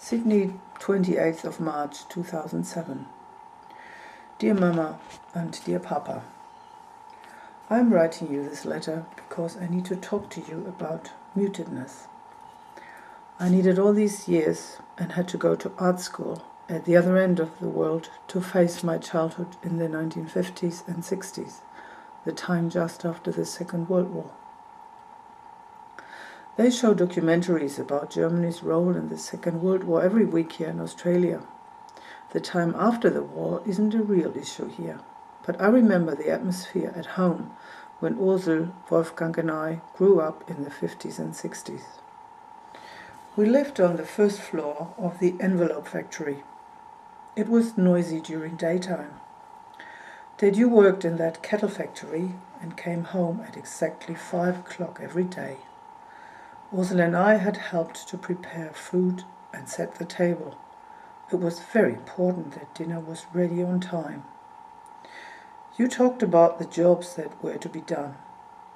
Sydney, 28th of March 2007. Dear Mama and dear Papa, I am writing you this letter because I need to talk to you about mutedness. I needed all these years and had to go to art school at the other end of the world to face my childhood in the 1950s and 60s, the time just after the Second World War. They show documentaries about Germany's role in the Second World War every week here in Australia. The time after the war isn't a real issue here, but I remember the atmosphere at home when Ursel, Wolfgang and I grew up in the 50s and 60s. We lived on the first floor of the envelope factory. It was noisy during daytime. Dad, you worked in that kettle factory and came home at exactly 5 o'clock every day. Ursel and I had helped to prepare food and set the table. It was very important that dinner was ready on time. You talked about the jobs that were to be done.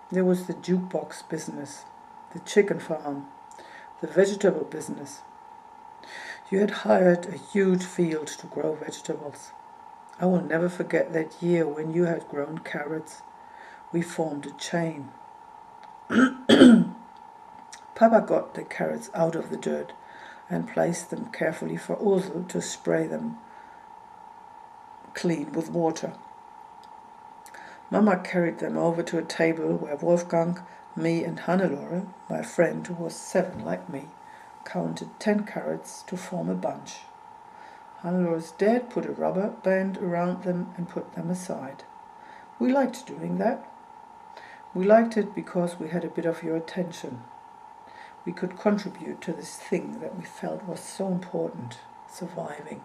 There was the jukebox business, the chicken farm, the vegetable business. You had hired a huge field to grow vegetables. I will never forget that year when you had grown carrots. We formed a chain. Papa got the carrots out of the dirt and placed them carefully for Ursel to spray them clean with water. Mama carried them over to a table where Wolfgang, me and Hannelore, my friend who was 7 like me, counted 10 carrots to form a bunch. Hannelore's dad put a rubber band around them and put them aside. We liked doing that. We liked it because we had a bit of your attention. We could contribute to this thing that we felt was so important, surviving.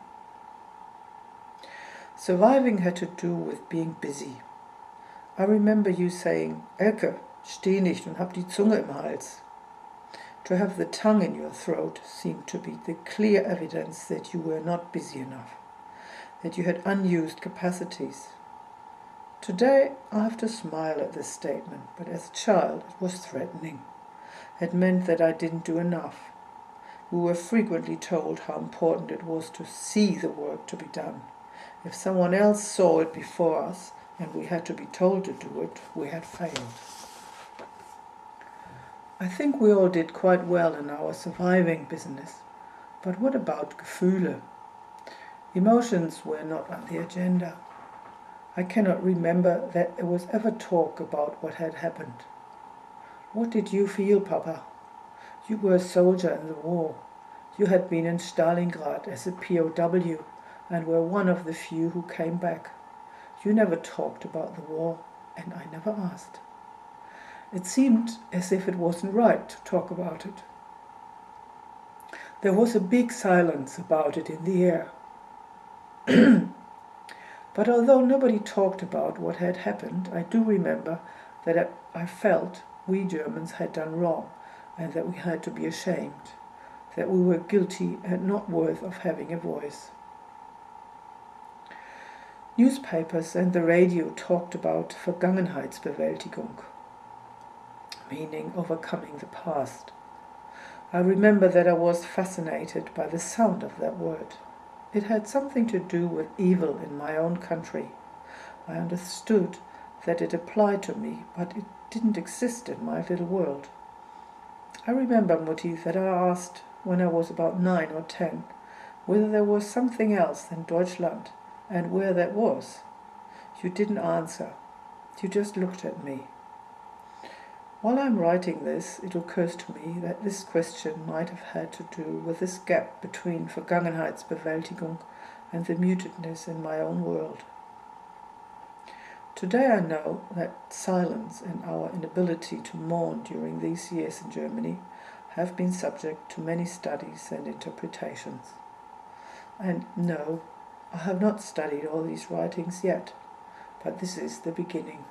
Surviving had to do with being busy. I remember you saying, Elke, steh nicht und hab die Zunge im Hals. To have the tongue in your throat seemed to be the clear evidence that you were not busy enough, that you had unused capacities. Today I have to smile at this statement, but as a child it was threatening. It meant that I didn't do enough. We were frequently told how important it was to see the work to be done. If someone else saw it before us and we had to be told to do it, we had failed. I think we all did quite well in our surviving business, but what about Gefühle? Emotions were not on the agenda. I cannot remember that there was ever talk about what had happened. What did you feel, Papa? You were a soldier in the war. You had been in Stalingrad as a POW and were one of the few who came back. You never talked about the war, and I never asked. It seemed as if it wasn't right to talk about it. There was a big silence about it in the air. But although nobody talked about what had happened, I do remember that I felt we Germans had done wrong and that we had to be ashamed, that we were guilty and not worth of having a voice. Newspapers and the radio talked about Vergangenheitsbewältigung, meaning overcoming the past. I remember that I was fascinated by the sound of that word. It had something to do with evil in my own country. I understood that it applied to me, but it didn't exist in my little world. I remember, Mutti, that I asked, when I was about 9 or 10, whether there was something else than Deutschland, and where that was. You didn't answer. You just looked at me. While I'm writing this, it occurs to me that this question might have had to do with this gap between Vergangenheitsbewältigung and the mutedness in my own world. Today I know that silence and our inability to mourn during these years in Germany have been subject to many studies and interpretations. And no, I have not studied all these writings yet, but this is the beginning.